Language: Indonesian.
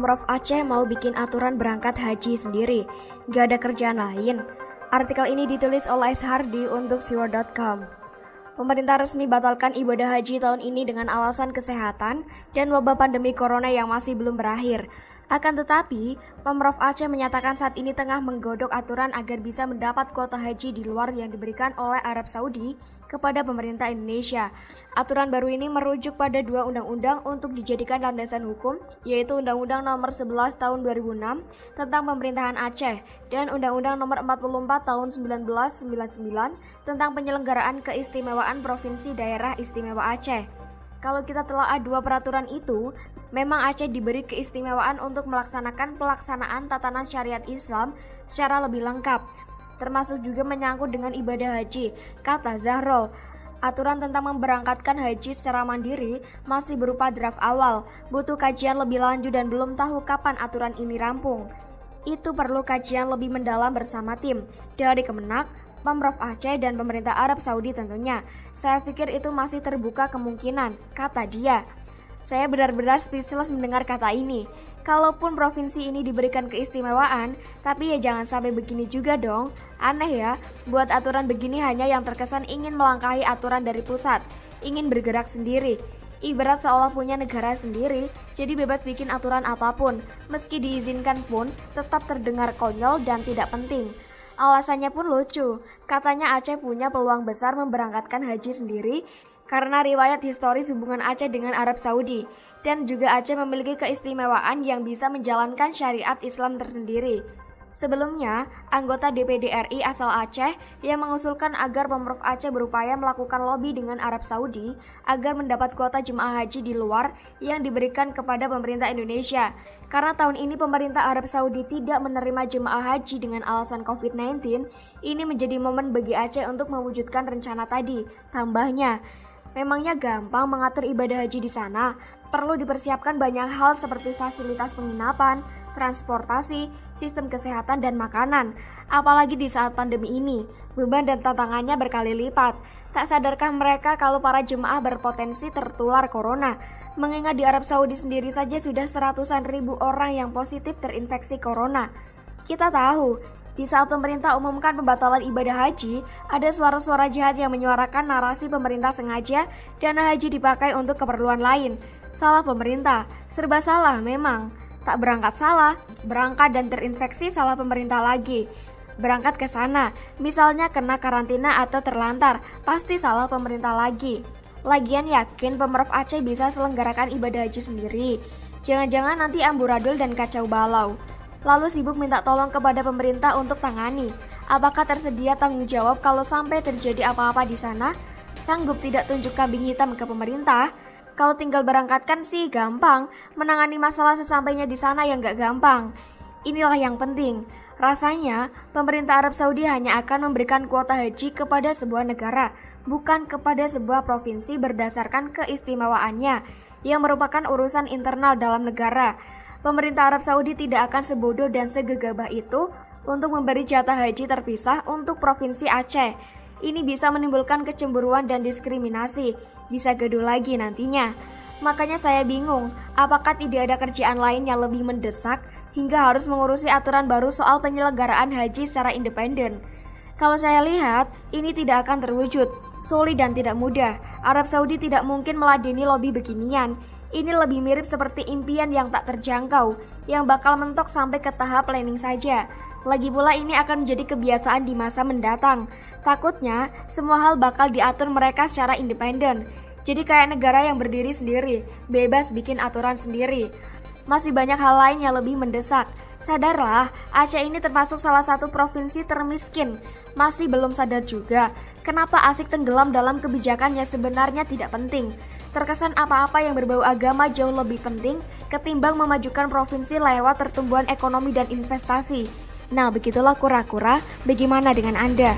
Pemprov Aceh mau bikin aturan berangkat haji sendiri, gak ada kerjaan lain. Artikel ini ditulis oleh Hardi untuk siwar.com. Pemerintah resmi batalkan ibadah haji tahun ini dengan alasan kesehatan dan wabah pandemi corona yang masih belum berakhir. Akan tetapi, Pemprov Aceh menyatakan saat ini tengah menggodok aturan agar bisa mendapat kuota haji di luar yang diberikan oleh Arab Saudi kepada pemerintah Indonesia. Aturan baru ini merujuk pada dua undang-undang untuk dijadikan landasan hukum, yaitu Undang-Undang Nomor 11 Tahun 2006 tentang Pemerintahan Aceh dan Undang-Undang Nomor 44 Tahun 1999 tentang penyelenggaraan keistimewaan Provinsi Daerah Istimewa Aceh. Kalau kita telah dua peraturan itu, memang Aceh diberi keistimewaan untuk melaksanakan pelaksanaan tatanan syariat Islam secara lebih lengkap, termasuk juga menyangkut dengan ibadah haji, kata Zahrol. Aturan tentang memberangkatkan haji secara mandiri masih berupa draft awal, butuh kajian lebih lanjut dan belum tahu kapan aturan ini rampung. Itu perlu kajian lebih mendalam bersama tim dari Kemenak, Pemprov Aceh dan pemerintah Arab Saudi tentunya. Saya pikir itu masih terbuka kemungkinan, kata dia. Saya benar-benar speechless mendengar kata ini. Kalaupun provinsi ini diberikan keistimewaan, tapi ya jangan sampai begini juga dong. Aneh ya, buat aturan begini hanya yang terkesan ingin melangkahi aturan dari pusat, ingin bergerak sendiri. Ibarat seolah punya negara sendiri, jadi bebas bikin aturan apapun. Meski diizinkan pun, tetap terdengar konyol dan tidak penting. Alasannya pun lucu, katanya Aceh punya peluang besar memberangkatkan haji sendiri karena riwayat historis hubungan Aceh dengan Arab Saudi, dan juga Aceh memiliki keistimewaan yang bisa menjalankan syariat Islam tersendiri. Sebelumnya, anggota DPD RI asal Aceh yang mengusulkan agar Pemprov Aceh berupaya melakukan lobi dengan Arab Saudi agar mendapat kuota jemaah haji di luar yang diberikan kepada pemerintah Indonesia. Karena tahun ini pemerintah Arab Saudi tidak menerima jemaah haji dengan alasan COVID-19, ini menjadi momen bagi Aceh untuk mewujudkan rencana tadi. Tambahnya, memangnya gampang mengatur ibadah haji di sana? Perlu dipersiapkan banyak hal seperti fasilitas penginapan, transportasi, sistem kesehatan dan makanan. Apalagi di saat pandemi ini, beban dan tantangannya berkali lipat. Tak sadarkah mereka kalau para jemaah berpotensi tertular corona? Mengingat di Arab Saudi sendiri saja sudah seratusan ribu orang yang positif terinfeksi corona. Kita tahu, di saat pemerintah umumkan pembatalan ibadah haji, ada suara-suara jahat yang menyuarakan narasi pemerintah sengaja dana haji dipakai untuk keperluan lain. Salah pemerintah, serba salah memang. Tak berangkat salah, berangkat dan terinfeksi salah pemerintah lagi. Berangkat ke sana, misalnya kena karantina atau terlantar, pasti salah pemerintah lagi. Lagian yakin Pemprov Aceh bisa selenggarakan ibadah haji sendiri? Jangan-jangan nanti amburadul dan kacau balau. Lalu sibuk minta tolong kepada pemerintah untuk tangani. Apakah tersedia tanggung jawab kalau sampai terjadi apa-apa di sana? Sanggup tidak tunjuk kambing hitam ke pemerintah? Kalau tinggal berangkatkan sih gampang, menangani masalah sesampainya di sana yang gak gampang. Inilah yang penting. Rasanya, pemerintah Arab Saudi hanya akan memberikan kuota haji kepada sebuah negara, bukan kepada sebuah provinsi berdasarkan keistimewaannya, yang merupakan urusan internal dalam negara. Pemerintah Arab Saudi tidak akan sebodoh dan segegabah itu untuk memberi jatah haji terpisah untuk Provinsi Aceh. Ini bisa menimbulkan kecemburuan dan diskriminasi, bisa gaduh lagi nantinya. Makanya saya bingung, apakah tidak ada kerjaan lain yang lebih mendesak hingga harus mengurusi aturan baru soal penyelenggaraan haji secara independen. Kalau saya lihat, ini tidak akan terwujud, sulit dan tidak mudah. Arab Saudi tidak mungkin meladeni lobi beginian. Ini lebih mirip seperti impian yang tak terjangkau, yang bakal mentok sampai ke tahap planning saja. Lagi pula ini akan menjadi kebiasaan di masa mendatang. Takutnya, semua hal bakal diatur mereka secara independen. Jadi kayak negara yang berdiri sendiri, bebas bikin aturan sendiri. Masih banyak hal lain yang lebih mendesak. Sadarlah, Aceh ini termasuk salah satu provinsi termiskin. Masih belum sadar juga, kenapa asik tenggelam dalam kebijakan yang sebenarnya tidak penting. Terkesan apa-apa yang berbau agama jauh lebih penting ketimbang memajukan provinsi lewat pertumbuhan ekonomi dan investasi. Nah, begitulah kura-kura. Bagaimana dengan Anda?